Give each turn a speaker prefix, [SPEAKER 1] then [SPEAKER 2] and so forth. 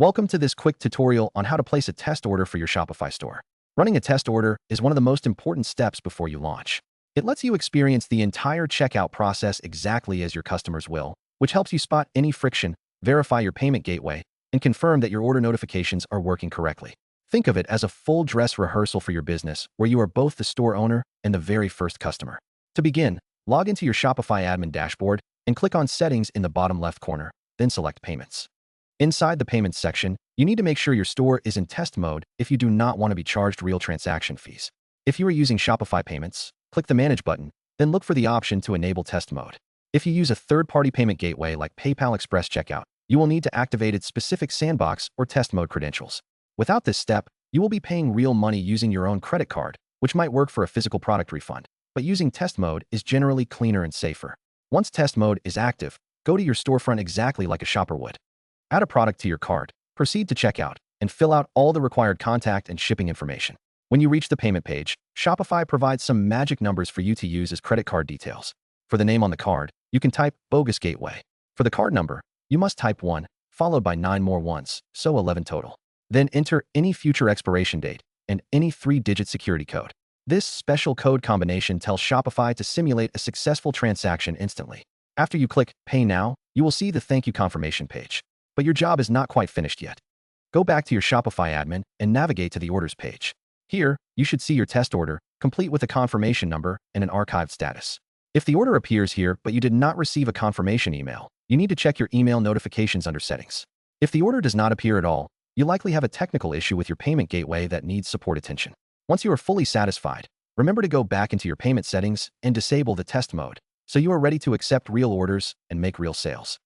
[SPEAKER 1] Welcome to this quick tutorial on how to place a test order for your Shopify store. Running a test order is one of the most important steps before you launch. It lets you experience the entire checkout process exactly as your customers will, which helps you spot any friction, verify your payment gateway, and confirm that your order notifications are working correctly. Think of it as a full dress rehearsal for your business, where you are both the store owner and the very first customer. To begin, log into your Shopify admin dashboard and click on Settings in the bottom left corner, then select Payments. Inside the Payments section, you need to make sure your store is in test mode if you do not want to be charged real transaction fees. If you are using Shopify Payments, click the Manage button, then look for the option to enable test mode. If you use a third-party payment gateway like PayPal Express Checkout, you will need to activate its specific sandbox or test mode credentials. Without this step, you will be paying real money using your own credit card, which might work for a physical product refund, but using test mode is generally cleaner and safer. Once test mode is active, go to your storefront exactly like a shopper would. Add a product to your cart, proceed to checkout, and fill out all the required contact and shipping information. When you reach the payment page, Shopify provides some magic numbers for you to use as credit card details. For the name on the card, you can type bogus gateway. For the card number, you must type 1, followed by 9 more ones, so 11 total. Then enter any future expiration date and any 3-digit security code. This special code combination tells Shopify to simulate a successful transaction instantly. After you click Pay Now, you will see the thank you confirmation page. But your job is not quite finished yet. Go back to your Shopify admin and navigate to the Orders page. Here, you should see your test order, complete with a confirmation number and an archived status. If the order appears here but you did not receive a confirmation email, you need to check your email notifications under Settings. If the order does not appear at all, you likely have a technical issue with your payment gateway that needs support attention. Once you are fully satisfied, remember to go back into your payment settings and disable the test mode, so you are ready to accept real orders and make real sales.